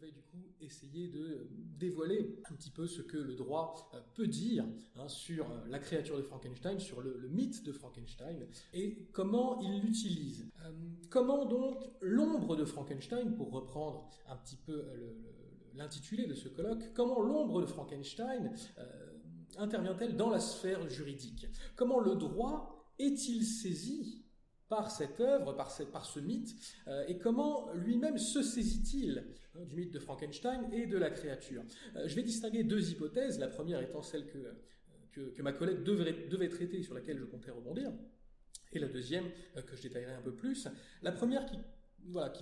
vais du coup essayer de dévoiler un petit peu ce que le droit peut dire sur la créature de Frankenstein, sur le mythe de Frankenstein, et comment il l'utilise. Comment donc l'ombre de Frankenstein, pour reprendre un petit peu l'intitulé de ce colloque, comment l'ombre de Frankenstein intervient-elle dans la sphère juridique? Comment le droit est-il saisi par cette œuvre, par ce mythe, et comment lui-même se saisit-il du mythe de Frankenstein et de la créature? Je vais distinguer deux hypothèses, la première étant celle que ma collègue devait traiter, sur laquelle je comptais rebondir, et la deuxième que je détaillerai un peu plus. La première qui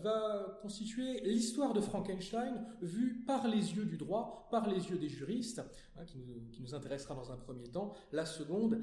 va constituer l'histoire de Frankenstein vue par les yeux du droit, par les yeux des juristes, qui nous intéressera dans un premier temps. La seconde,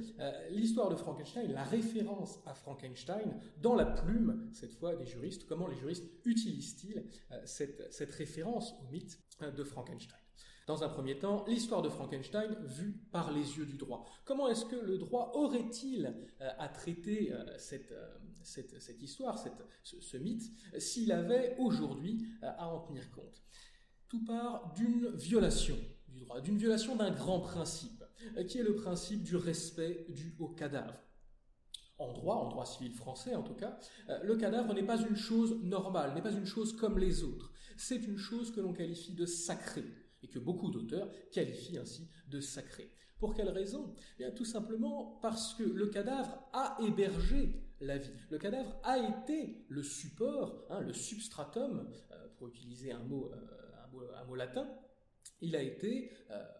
l'histoire de Frankenstein, la référence à Frankenstein dans la plume, cette fois, des juristes. Comment les juristes utilisent-ils cette référence au mythe de Frankenstein? Dans un premier temps, l'histoire de Frankenstein vue par les yeux du droit. Comment est-ce que le droit aurait-il à traiter cette histoire, ce mythe, s'il avait aujourd'hui à en tenir compte? Tout part d'une violation du droit, d'une violation d'un grand principe, qui est le principe du respect dû au cadavre. En droit civil français en tout cas, le cadavre n'est pas une chose normale, n'est pas une chose comme les autres. C'est une chose que l'on qualifie de sacrée, et que beaucoup d'auteurs qualifient ainsi de sacré. Pour quelle raison? Eh bien, tout simplement parce que le cadavre a hébergé la vie. Le cadavre a été le support, le substratum, pour utiliser un mot latin. Il a été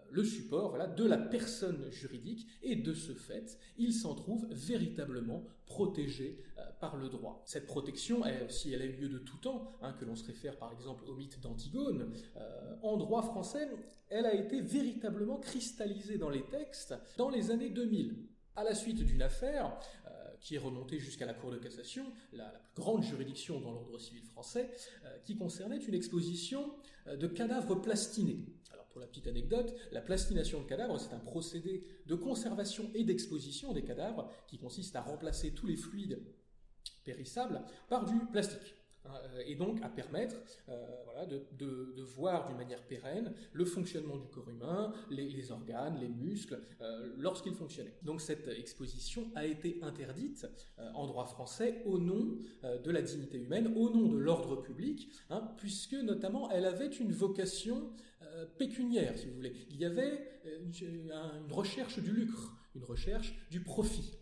le support de la personne juridique, et de ce fait, il s'en trouve véritablement protégé par le droit. Cette protection, si elle a eu lieu de tout temps, que l'on se réfère par exemple au mythe d'Antigone, en droit français, elle a été véritablement cristallisée dans les textes dans les années 2000. À la suite d'une affaire qui est remontée jusqu'à la Cour de cassation, la plus grande juridiction dans l'ordre civil français, qui concernait une exposition de cadavres plastinés. Alors pour la petite anecdote, la plastination de cadavres, c'est un procédé de conservation et d'exposition des cadavres qui consiste à remplacer tous les fluides périssables par du plastique. Et donc à permettre de voir d'une manière pérenne le fonctionnement du corps humain, les organes, les muscles, lorsqu'ils fonctionnaient. Donc cette exposition a été interdite en droit français au nom de la dignité humaine, au nom de l'ordre public, puisque notamment elle avait une vocation pécuniaire, si vous voulez. Il y avait une recherche du lucre, une recherche du profit.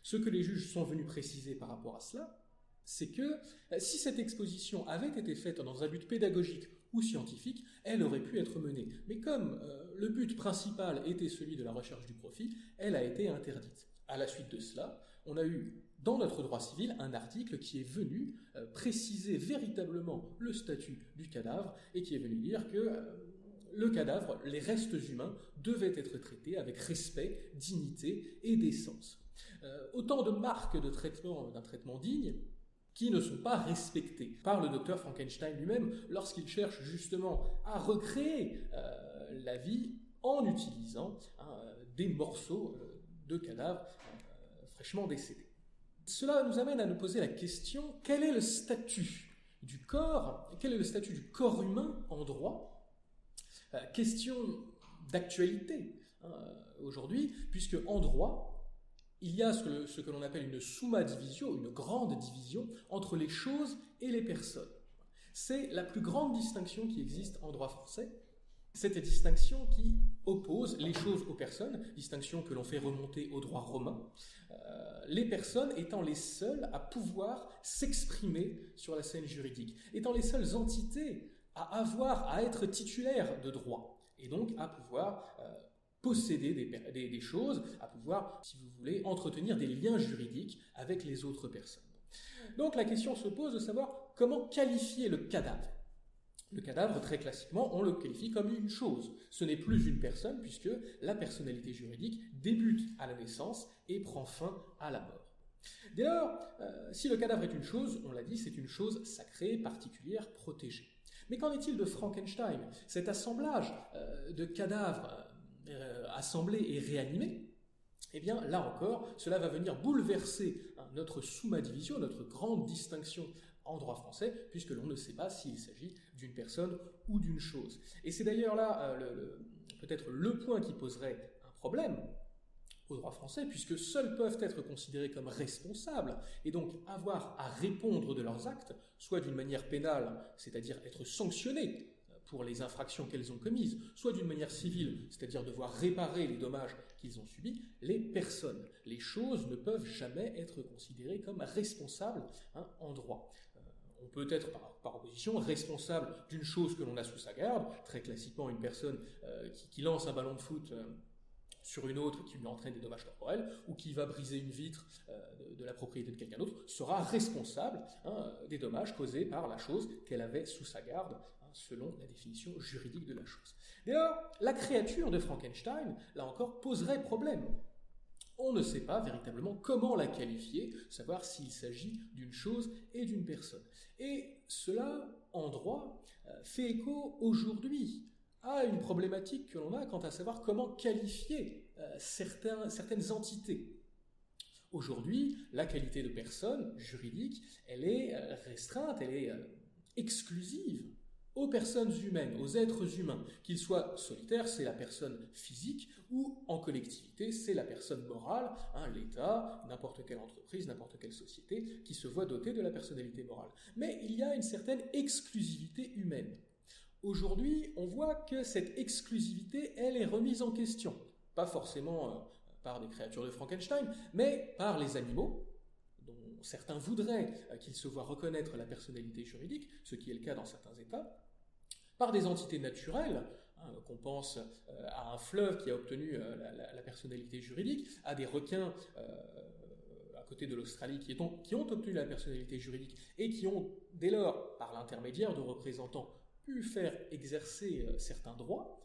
Ce que les juges sont venus préciser par rapport à cela, c'est que si cette exposition avait été faite dans un but pédagogique ou scientifique, elle aurait pu être menée. Mais comme le but principal était celui de la recherche du profit, elle a été interdite. À la suite de cela, on a eu dans notre droit civil un article qui est venu préciser véritablement le statut du cadavre et qui est venu dire que le cadavre, les restes humains, devaient être traités avec respect, dignité et décence. Autant de marques d'un traitement digne, qui ne sont pas respectés par le docteur Frankenstein lui-même lorsqu'il cherche justement à recréer la vie en utilisant des morceaux de cadavres fraîchement décédés. Cela nous amène à nous poser la question, quel est le statut du corps, quel est le statut du corps humain en droit? Question d'actualité aujourd'hui, puisque en droit, il y a ce que l'on appelle une summa divisio, une grande division entre les choses et les personnes. C'est la plus grande distinction qui existe en droit français. Cette distinction qui oppose les choses aux personnes, distinction que l'on fait remonter au droit romain, les personnes étant les seules à pouvoir s'exprimer sur la scène juridique, étant les seules entités à être titulaires de droit, et donc à pouvoir posséder des choses, à pouvoir, si vous voulez, entretenir des liens juridiques avec les autres personnes. Donc la question se pose de savoir comment qualifier le cadavre. Le cadavre, très classiquement, on le qualifie comme une chose. Ce n'est plus une personne, puisque la personnalité juridique débute à la naissance et prend fin à la mort. Dès lors, si le cadavre est une chose, on l'a dit, c'est une chose sacrée, particulière, protégée. Mais qu'en est-il de Frankenstein? Cet assemblage de cadavres assemblés et réanimés, eh bien, là encore, cela va venir bouleverser notre summa divisio, notre grande distinction en droit français, puisque l'on ne sait pas s'il s'agit d'une personne ou d'une chose. Et c'est d'ailleurs là peut-être le point qui poserait un problème au droit français, puisque seuls peuvent être considérés comme responsables, et donc avoir à répondre de leurs actes, soit d'une manière pénale, c'est-à-dire être sanctionnés pour les infractions qu'elles ont commises, soit d'une manière civile, c'est-à-dire devoir réparer les dommages qu'ils ont subis, les personnes. Les choses ne peuvent jamais être considérées comme responsables en droit. On peut être, par opposition, responsable d'une chose que l'on a sous sa garde, très classiquement une personne qui lance un ballon de foot sur une autre qui lui entraîne des dommages corporels, ou qui va briser une vitre de la propriété de quelqu'un d'autre, sera responsable des dommages causés par la chose qu'elle avait sous sa garde, selon la définition juridique de la chose. D'ailleurs, la créature de Frankenstein, là encore, poserait problème. On ne sait pas véritablement comment la qualifier, savoir s'il s'agit d'une chose et d'une personne. Et cela, en droit, fait écho aujourd'hui à une problématique que l'on a quant à savoir comment qualifier certaines entités. Aujourd'hui, la qualité de personne juridique, elle est restreinte, elle est exclusive aux personnes humaines, aux êtres humains, qu'ils soient solitaires, c'est la personne physique, ou en collectivité, c'est la personne morale, l'État, n'importe quelle entreprise, n'importe quelle société, qui se voit dotée de la personnalité morale. Mais il y a une certaine exclusivité humaine. Aujourd'hui, on voit que cette exclusivité, elle est remise en question. Pas forcément par des créatures de Frankenstein, mais par les animaux, dont certains voudraient qu'ils se voient reconnaître la personnalité juridique, ce qui est le cas dans certains États, par des entités naturelles, qu'on pense à un fleuve qui a obtenu la personnalité juridique, à des requins à côté de l'Australie qui ont obtenu la personnalité juridique et qui ont, dès lors, par l'intermédiaire de représentants, pu faire exercer certains droits,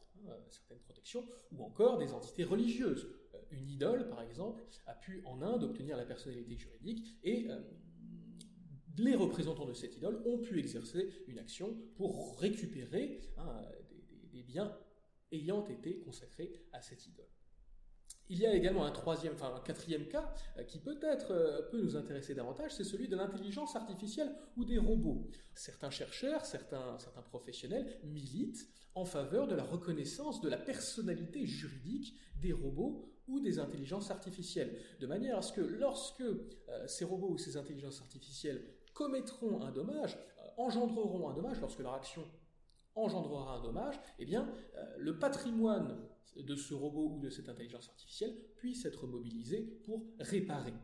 certaines protections, ou encore des entités religieuses. Une idole, par exemple, a pu en Inde obtenir la personnalité juridique et les représentants de cette idole ont pu exercer une action pour récupérer des biens ayant été consacrés à cette idole. Il y a également un quatrième cas qui peut-être peut nous intéresser davantage, c'est celui de l'intelligence artificielle ou des robots. Certains chercheurs, certains professionnels militent en faveur de la reconnaissance de la personnalité juridique des robots ou des intelligences artificielles, de manière à ce que lorsque ces robots ou ces intelligences artificielles commettront un dommage, engendreront un dommage, lorsque leur action engendrera un dommage, eh bien, le patrimoine de ce robot ou de cette intelligence artificielle puisse être mobilisé pour réparer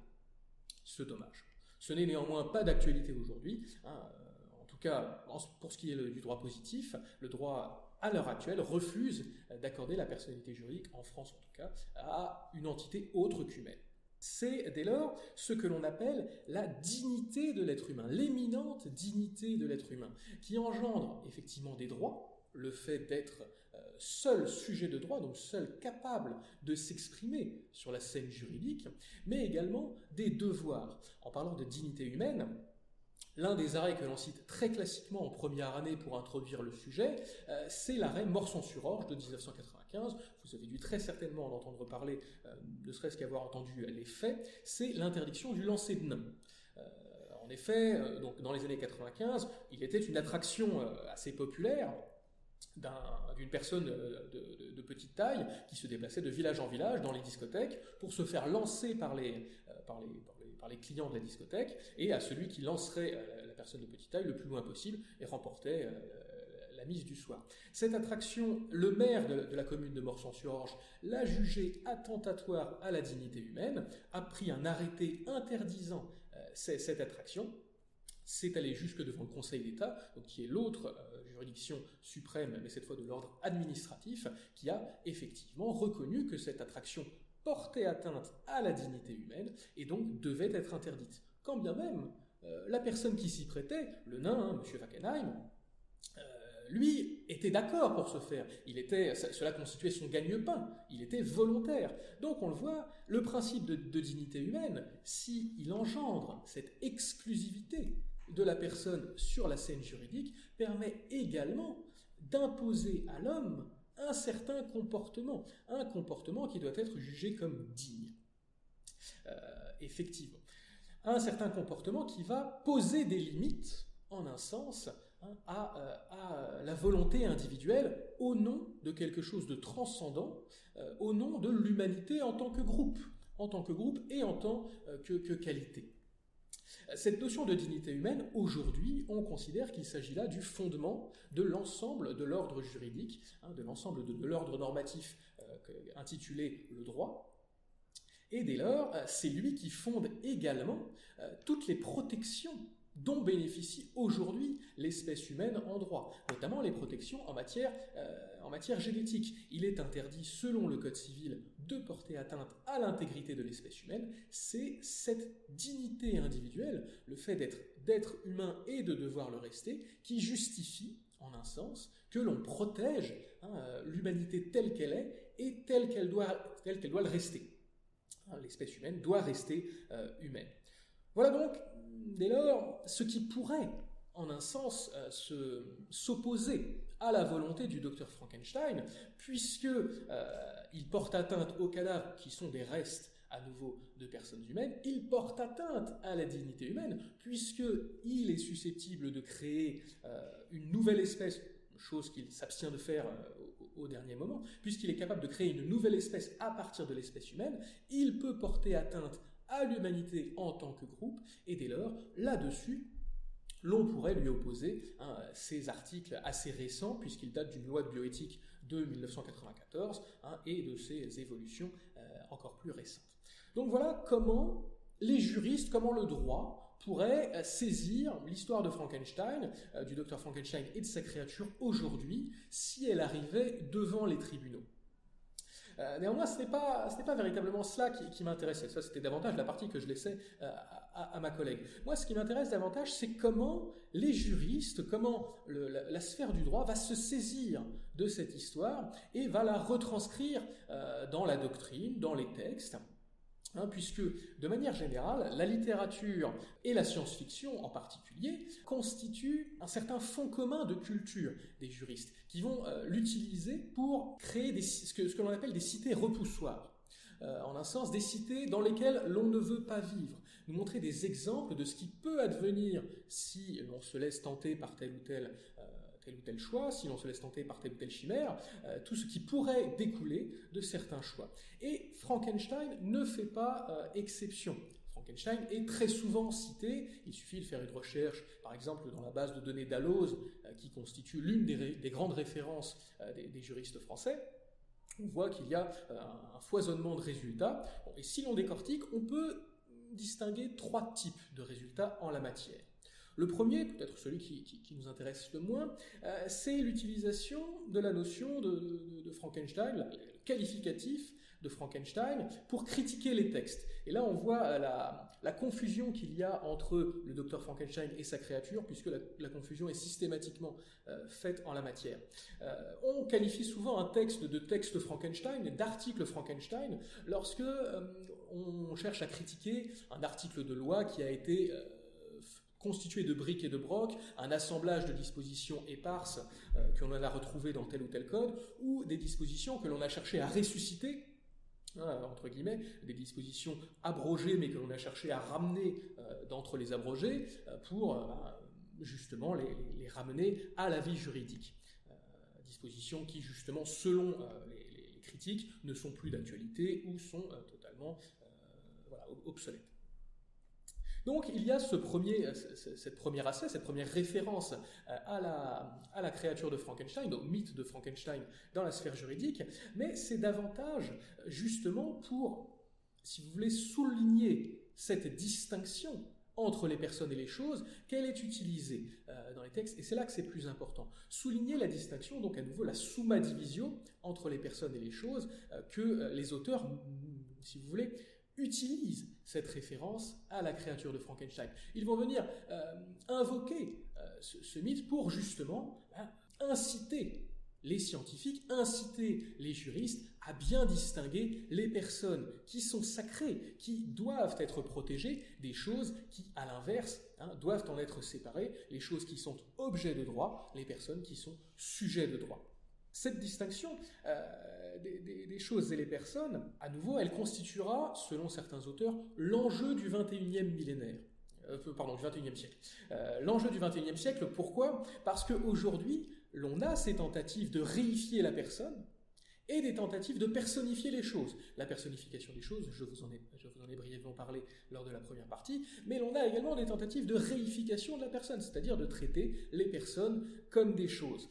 ce dommage. Ce n'est néanmoins pas d'actualité aujourd'hui. En tout cas, pour ce qui est du droit positif, le droit, à l'heure actuelle, refuse d'accorder la personnalité juridique, en France en tout cas, à une entité autre qu'humaine. C'est dès lors ce que l'on appelle la dignité de l'être humain, l'éminente dignité de l'être humain, qui engendre effectivement des droits, le fait d'être seul sujet de droit, donc seul capable de s'exprimer sur la scène juridique, mais également des devoirs. En parlant de dignité humaine, l'un des arrêts que l'on cite très classiquement en première année pour introduire le sujet, c'est l'arrêt Morson-sur-Orge de 1995. Vous avez dû très certainement en entendre parler, ne serait-ce qu'avoir entendu les faits. C'est l'interdiction du lancer de nains. En effet, donc dans les années 95, il était une attraction assez populaire d'une personne de petite taille qui se déplaçait de village en village dans les discothèques pour se faire lancer par les clients de la discothèque, et à celui qui lancerait la personne de petite taille le plus loin possible et remportait la mise du soir. Cette attraction, le maire de la commune de Morson-sur-Orge l'a jugée attentatoire à la dignité humaine, a pris un arrêté interdisant cette attraction. C'est allé jusque devant le Conseil d'État, donc qui est l'autre juridiction suprême, mais cette fois de l'ordre administratif, qui a effectivement reconnu que cette attraction portait atteinte à la dignité humaine et donc devait être interdite. Quand bien même la personne qui s'y prêtait, le nain, M. Wackenheim, lui était d'accord pour ce faire. Cela constituait son gagne-pain. Il était volontaire. Donc on le voit, le principe de dignité humaine, s'il engendre cette exclusivité de la personne sur la scène juridique, permet également d'imposer à l'homme un certain comportement, qui doit être jugé comme digne. Effectivement. un certain comportement qui va poser des limites, en un sens, à la volonté individuelle au nom de quelque chose de transcendant, au nom de l'humanité en tant que groupe et en tant que qualité. Cette notion de dignité humaine, aujourd'hui, on considère qu'il s'agit là du fondement de l'ensemble de l'ordre juridique, de l'ensemble de l'ordre normatif intitulé le droit. Et dès lors, c'est lui qui fonde également toutes les protections dont bénéficie aujourd'hui l'espèce humaine en droit, notamment les protections en matière génétique. Il est interdit, selon le Code civil, de porter atteinte à l'intégrité de l'espèce humaine. C'est cette dignité individuelle, le fait d'être humain et de devoir le rester, qui justifie, en un sens, que l'on protège l'humanité telle qu'elle est et telle qu'elle doit le rester. L'espèce humaine doit rester humaine. Voilà donc, dès lors, ce qui pourrait, en un sens, s'opposer à la volonté du docteur Frankenstein, puisqu'il porte atteinte aux cadavres qui sont des restes, à nouveau, de personnes humaines, il porte atteinte à la dignité humaine, puisqu'il est susceptible de créer une nouvelle espèce, chose qu'il s'abstient de faire au dernier moment, puisqu'il est capable de créer une nouvelle espèce à partir de l'espèce humaine, il peut porter atteinte à l'humanité en tant que groupe, et dès lors, là-dessus, l'on pourrait lui opposer ces articles assez récents, puisqu'ils datent d'une loi de bioéthique de 1994, et de ces évolutions encore plus récentes. Donc voilà comment les juristes, comment le droit pourrait saisir l'histoire de Frankenstein, du docteur Frankenstein et de sa créature aujourd'hui, si elle arrivait devant les tribunaux. Néanmoins, ce n'est pas véritablement cela qui m'intéressait. Ça, c'était davantage la partie que je laissais à ma collègue. Moi, ce qui m'intéresse davantage, c'est comment les juristes, comment la sphère du droit va se saisir de cette histoire et va la retranscrire dans la doctrine, dans les textes. Puisque, de manière générale, la littérature et la science-fiction en particulier constituent un certain fond commun de culture des juristes, qui vont l'utiliser pour créer ce que l'on appelle des cités repoussoires. En un sens, des cités dans lesquelles l'on ne veut pas vivre. Nous montrer des exemples de ce qui peut advenir si l'on se laisse tenter par tel ou tel choix, si l'on se laisse tenter par telle ou telle chimère, tout ce qui pourrait découler de certains choix. Et Frankenstein ne fait pas exception. Frankenstein est très souvent cité, il suffit de faire une recherche, par exemple dans la base de données Dalloz, qui constitue l'une des grandes références des juristes français. On voit qu'il y a un foisonnement de résultats. Et si l'on décortique, on peut distinguer 3 types de résultats en la matière. Le premier, peut-être celui qui nous intéresse le moins, c'est l'utilisation de la notion de Frankenstein, le qualificatif de Frankenstein, pour critiquer les textes. Et là, on voit la confusion qu'il y a entre le docteur Frankenstein et sa créature, puisque la confusion est systématiquement faite en la matière. On qualifie souvent un texte de texte Frankenstein, d'article Frankenstein, lorsque on cherche à critiquer un article de loi qui a été constitué de briques et de brocs, un assemblage de dispositions éparses que l'on a retrouvées dans tel ou tel code, ou des dispositions que l'on a cherché à ressusciter, entre guillemets, des dispositions abrogées mais que l'on a cherché à ramener d'entre les abrogés pour justement les ramener à la vie juridique. Dispositions qui justement, selon les critiques, ne sont plus d'actualité ou sont totalement obsolètes. Donc il y a cette première aspect, cette première référence à la créature de Frankenstein, au mythe de Frankenstein dans la sphère juridique, mais c'est davantage justement pour, si vous voulez, souligner cette distinction entre les personnes et les choses, qu'elle est utilisée dans les textes, et c'est là que c'est plus important. Souligner la distinction, donc à nouveau la summa divisio entre les personnes et les choses, que les auteurs, si vous voulez, utilisent cette référence à la créature de Frankenstein. Ils vont venir invoquer ce mythe pour justement inciter les scientifiques, inciter les juristes à bien distinguer les personnes qui sont sacrées, qui doivent être protégées, des choses qui, à l'inverse, doivent en être séparées, les choses qui sont objets de droit, les personnes qui sont sujets de droit. Cette distinction des choses et les personnes, à nouveau, elle constituera, selon certains auteurs, l'enjeu du 21e millénaire. Du 21e siècle. L'enjeu du 21e siècle, pourquoi ? Parce qu'aujourd'hui, l'on a ces tentatives de réifier la personne et des tentatives de personnifier les choses. La personnification des choses, je vous en ai brièvement parlé lors de la première partie, mais l'on a également des tentatives de réification de la personne, c'est-à-dire de traiter les personnes comme des choses.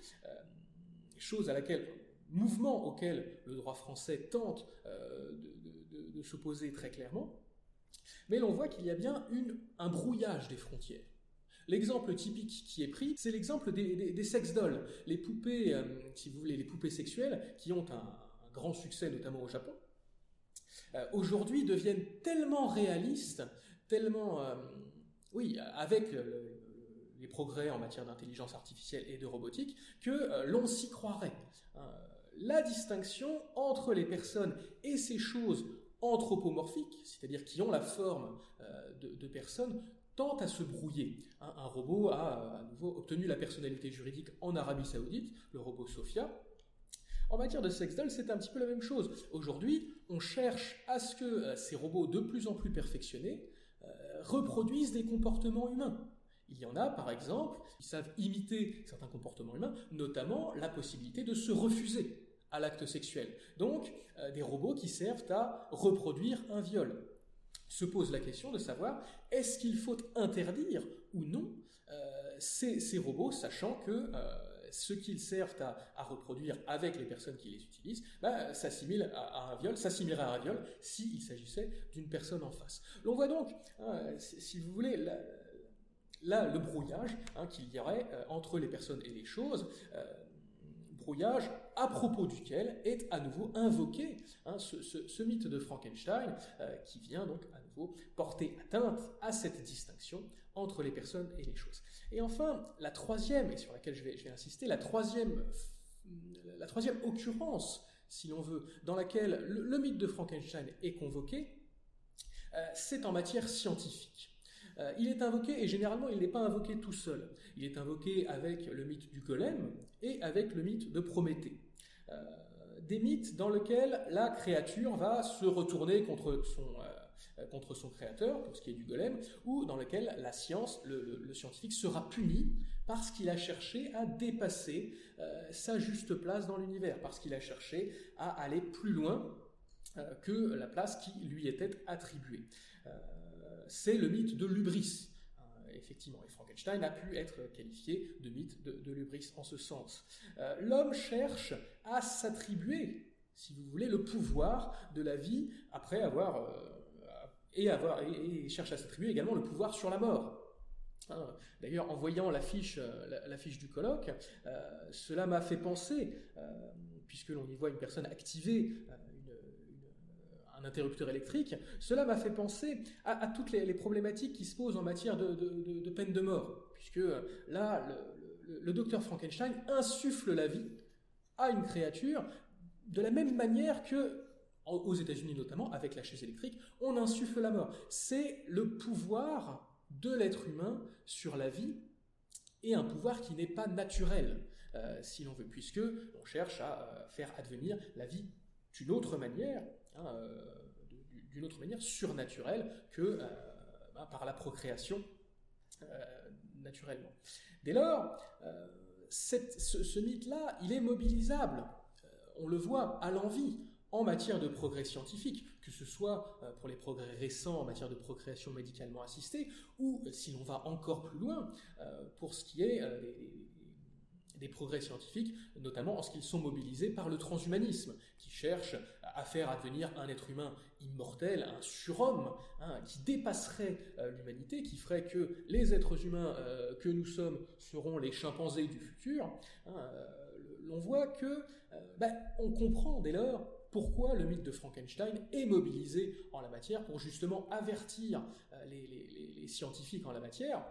Mouvement auquel le droit français tente de s'opposer très clairement, mais l'on voit qu'il y a bien un brouillage des frontières. L'exemple typique qui est pris, c'est l'exemple des sex dolls, les poupées, si vous voulez, les poupées sexuelles, qui ont un grand succès, notamment au Japon, aujourd'hui deviennent tellement réalistes, avec les progrès en matière d'intelligence artificielle et de robotique, que l'on s'y croirait. La distinction entre les personnes et ces choses anthropomorphiques, c'est-à-dire qui ont la forme de personnes, tend à se brouiller. Un robot a à nouveau obtenu la personnalité juridique en Arabie Saoudite, le robot Sophia. En matière de sex doll, c'est un petit peu la même chose. Aujourd'hui, on cherche à ce que ces robots de plus en plus perfectionnés reproduisent des comportements humains. Il y en a, par exemple, qui savent imiter certains comportements humains, notamment la possibilité de se refuser à l'acte sexuel. Donc, des robots qui servent à reproduire un viol. Se pose la question de savoir, est-ce qu'il faut interdire ou non ces robots, sachant que ce qu'ils servent à reproduire avec les personnes qui les utilisent s'assimilerait à un viol s'il s'agissait d'une personne en face. L'on voit donc, si vous voulez, là le brouillage qu'il y aurait entre les personnes et les choses, brouillage à propos duquel est à nouveau invoqué ce mythe de Frankenstein qui vient donc à nouveau porter atteinte à cette distinction entre les personnes et les choses. Et enfin, la troisième, et sur laquelle je vais insister, la troisième occurrence, si l'on veut, dans laquelle le mythe de Frankenstein est convoqué, c'est en matière scientifique. Il est invoqué, et généralement il n'est pas invoqué tout seul. Il est invoqué avec le mythe du golem et avec le mythe de Prométhée. Des mythes dans lesquels la créature va se retourner contre son créateur, pour ce qui est du golem, ou dans lequel la science, le scientifique, sera puni parce qu'il a cherché à dépasser sa juste place dans l'univers, parce qu'il a cherché à aller plus loin que la place qui lui était attribuée. C'est le mythe de l'hubris, effectivement, et Frankenstein a pu être qualifié de mythe de l'hubris en ce sens. L'homme cherche à s'attribuer, si vous voulez, le pouvoir de la vie après et cherche à s'attribuer également le pouvoir sur la mort. D'ailleurs, en voyant l'affiche du colloque, cela m'a fait penser, puisque l'on y voit une personne activer un interrupteur électrique, cela m'a fait penser à toutes les problématiques qui se posent en matière de peine de mort, puisque là, le docteur Frankenstein insuffle la vie à une créature de la même manière que, aux États-Unis notamment, avec la chaise électrique, on insuffle la mort. C'est le pouvoir de l'être humain sur la vie, et un pouvoir qui n'est pas naturel, si l'on veut, puisque on cherche à faire advenir la vie d'une autre manière, surnaturelle que par la procréation naturellement. Dès lors, ce mythe-là, il est mobilisable, on le voit à l'envi, en matière de progrès scientifique, que ce soit pour les progrès récents en matière de procréation médicalement assistée, ou si l'on va encore plus loin, pour ce qui est des progrès scientifiques, notamment en ce qu'ils sont mobilisés par le transhumanisme, qui cherche à faire advenir un être humain immortel, un surhomme, qui dépasserait l'humanité, qui ferait que les êtres humains que nous sommes seront les chimpanzés du futur. L'on voit que on comprend dès lors pourquoi le mythe de Frankenstein est mobilisé en la matière pour justement avertir les scientifiques en la matière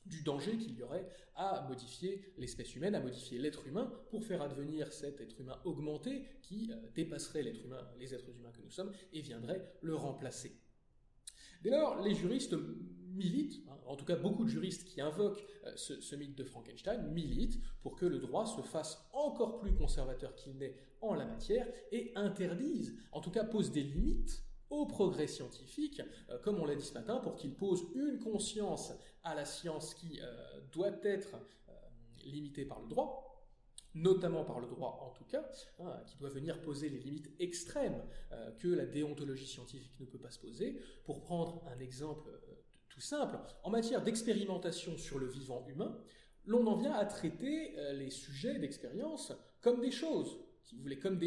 du danger qu'il y aurait à modifier l'espèce humaine, à modifier l'être humain pour faire advenir cet être humain augmenté qui dépasserait les êtres humains que nous sommes et viendrait le remplacer. Dès lors, les juristes militent, en tout cas beaucoup de juristes qui invoquent ce mythe de Frankenstein, militent pour que le droit se fasse encore plus conservateur qu'il n'est en la matière et interdisent, en tout cas posent des limites au progrès scientifique, comme on l'a dit ce matin, pour qu'il pose une conscience à la science qui doit être limitée par le droit, notamment par le droit en tout cas, qui doit venir poser les limites extrêmes que la déontologie scientifique ne peut pas se poser. Pour prendre un exemple tout simple, en matière d'expérimentation sur le vivant humain, l'on en vient à traiter les sujets d'expérience comme des choses, si vous voulez, comme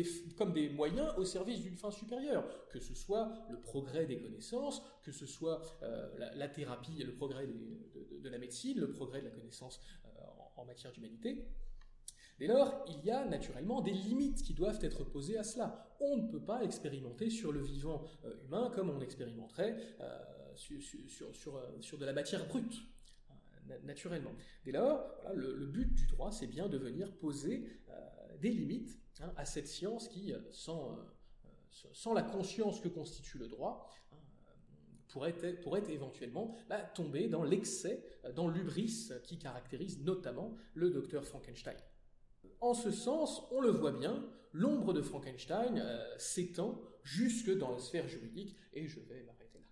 des moyens au service d'une fin supérieure, que ce soit le progrès des connaissances, que ce soit la thérapie, le progrès de la médecine, le progrès de la connaissance en matière d'humanité. Dès lors, il y a naturellement des limites qui doivent être posées à cela. On ne peut pas expérimenter sur le vivant humain comme on expérimenterait sur de la matière brute, naturellement. Dès lors, voilà, le but du droit, c'est bien de venir poser des limites à cette science qui, sans la conscience que constitue le droit, pourrait éventuellement tomber dans l'excès, dans l'hubris qui caractérise notamment le docteur Frankenstein. En ce sens, on le voit bien, l'ombre de Frankenstein s'étend jusque dans la sphère juridique, et je vais m'arrêter là.